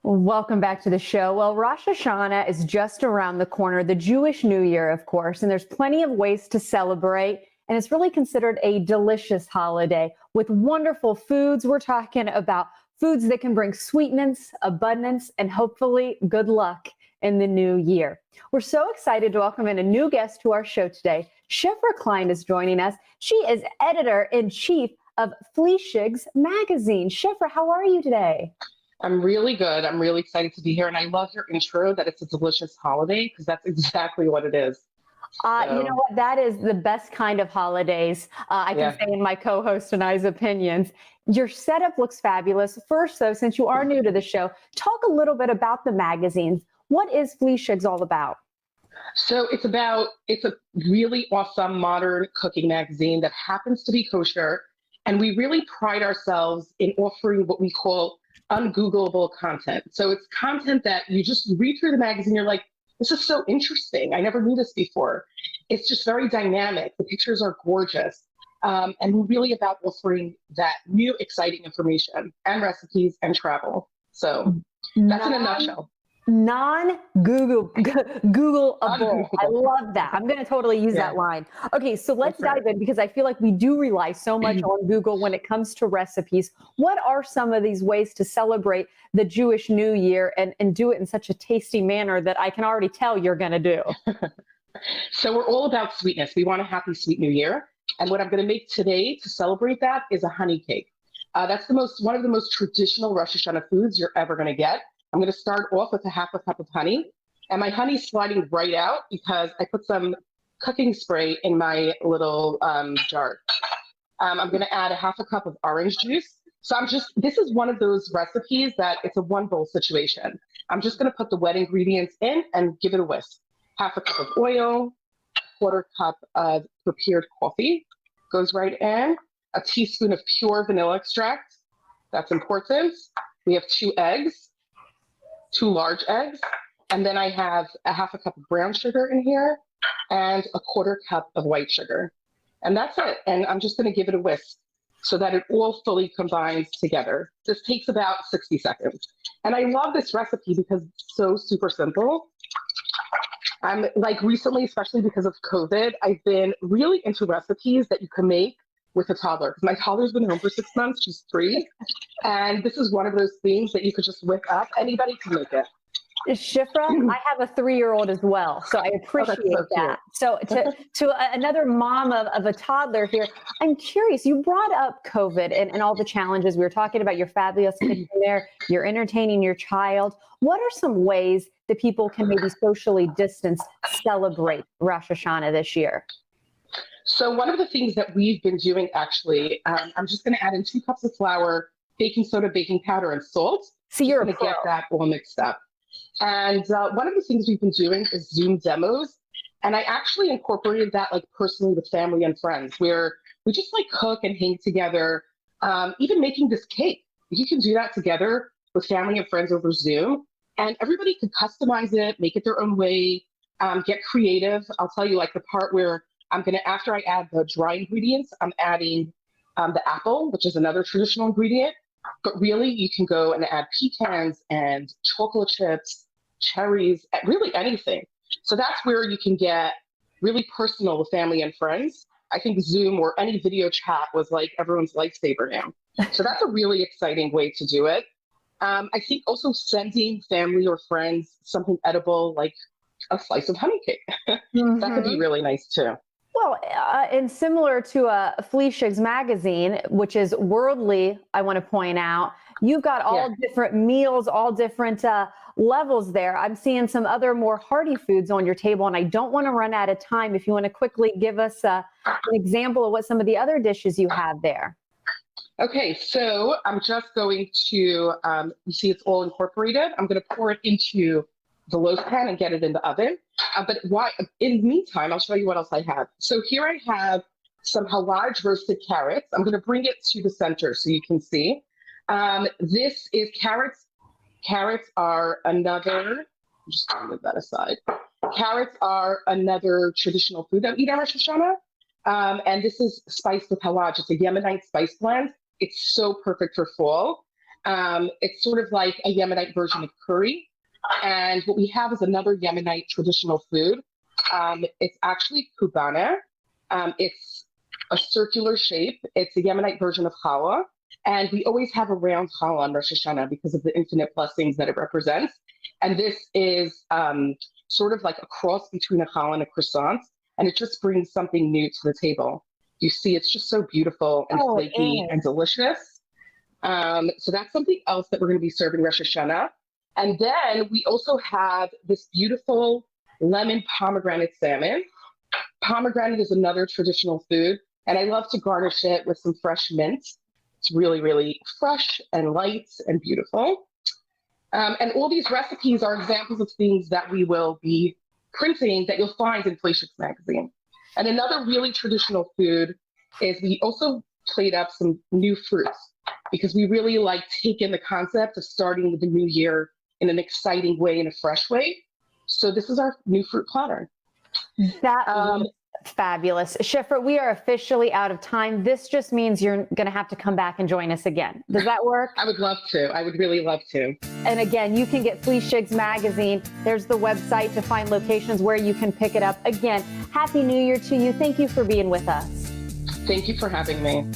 Welcome back to the show. Well, Rosh Hashanah is just around the corner, the Jewish New Year, of course, and there's plenty of ways to celebrate. And it's really considered a delicious holiday with wonderful foods. We're talking about foods that can bring sweetness, abundance, and hopefully good luck in the new year. We're so excited to welcome in a new guest to our show today. Shifra Klein is joining us. She is editor-in-chief of Fleishigs magazine. Shifra, how are you today? I'm really good. I'm really excited to be here. And I love your intro that it's a delicious holiday because that's exactly what it is. You know what? That is the best kind of holidays, I can say in my co-host and I's opinions. Your setup looks fabulous. First, though, since you are new to the show, talk a little bit about the magazines. What is Fleishigs all about? So it's a really awesome modern cooking magazine that happens to be kosher. And we really pride ourselves in offering what we call ungoogleable content. So it's content that you just read through the magazine, you're like, this is so interesting. I never knew this before. It's just very dynamic. The pictures are gorgeous. And we're really about offering that new, exciting information and recipes and travel. So that's in a nutshell. Googleable. I love that. I'm going to totally use that line. Okay, so let's dive in because I feel like we do rely so much on Google when it comes to recipes. What are some of these ways to celebrate the Jewish New Year and do it in such a tasty manner that I can already tell you're going to do? So we're all about sweetness. We want a happy, sweet New Year. And what I'm going to make today to celebrate that is a honey cake. That's one of the most traditional Rosh Hashanah foods you're ever going to get. I'm going to start off with a half a cup of honey, and my honey's sliding right out because I put some cooking spray in my little jar. I'm going to add a half a cup of orange juice. So this is one of those recipes that it's a one bowl situation. I'm just going to put the wet ingredients in and give it a whisk. Half a cup of oil, a quarter cup of prepared coffee goes right in, a teaspoon of pure vanilla extract. That's important. We have 2 eggs. 2 large eggs, and then I have a half a cup of brown sugar in here and a quarter cup of white sugar. And that's it. And I'm just going to give it a whisk so that it all fully combines together. This takes about 60 seconds. And I love this recipe because it's so super simple. I'm like recently, especially because of COVID, I've been really into recipes that you can make with a toddler. Because my toddler's been home for 6 months, she's 3. And this is one of those things that you could just whip up. Anybody can make it. Shifra, I have a 3-year-old as well, so I appreciate that. So to another mom of a toddler here, I'm curious, you brought up COVID and all the challenges. We were talking about your fabulous kitchen there, you're entertaining your child. What are some ways that people can maybe socially distance celebrate Rosh Hashanah this year? So one of the things that we've been doing actually, I'm just going to add in 2 cups of flour, baking soda, baking powder, and salt. So you're going to get that all mixed up. And one of the things we've been doing is Zoom demos. And I actually incorporated that like personally with family and friends where we just like cook and hang together, even making this cake. You can do that together with family and friends over Zoom. And everybody can customize it, make it their own way, get creative. I'll tell you like the part where after I add the dry ingredients, I'm adding the apple, which is another traditional ingredient. But really, you can go and add pecans and chocolate chips, cherries, really anything. So that's where you can get really personal with family and friends. I think Zoom or any video chat was like everyone's lifesaver now. So that's a really exciting way to do it. I think also sending family or friends something edible like a slice of honey cake. That could be really nice too. Well, and similar to Fleishigs magazine, which is worldly, I want to point out, you've got all different meals, all different levels there. I'm seeing some other more hearty foods on your table, and I don't want to run out of time. If you want to quickly give us an example of what some of the other dishes you have there. Okay, so I'm just going to, you see it's all incorporated. I'm going to pour it into the loaf pan and get it in the oven. But in the meantime, I'll show you what else I have. So here I have some halaj roasted carrots. I'm going to bring it to the center so you can see. This is carrots. Carrots are another, I'm just going to move that aside. Carrots are another traditional food that we eat on Rosh Hashanah. And this is spiced with halaj. It's a Yemenite spice blend. It's so perfect for fall. It's sort of like a Yemenite version of curry. And what we have is another Yemenite traditional food. It's actually kubana. It's a circular shape. It's a Yemenite version of challah. And we always have a round challah on Rosh Hashanah because of the infinite blessings that it represents. And this is sort of like a cross between a challah and a croissant. And it just brings something new to the table. You see, it's just so beautiful and flaky and delicious. So that's something else that we're going to be serving Rosh Hashanah. And then we also have this beautiful lemon pomegranate salmon. Pomegranate is another traditional food, and I love to garnish it with some fresh mint. It's really, really fresh and light and beautiful. And all these recipes are examples of things that we will be printing that you'll find in Fleishigs magazine. And another really traditional food is we also played up some new fruits because we really like taking the concept of starting the new year in an exciting way, in a fresh way. So this is our new fruit platter. That was fabulous. Shifra, we are officially out of time. This just means you're going to have to come back and join us again. Does that work? I would love to. I would really love to. And again, you can get Fleishigs magazine. There's the website to find locations where you can pick it up. Again, Happy New Year to you. Thank you for being with us. Thank you for having me.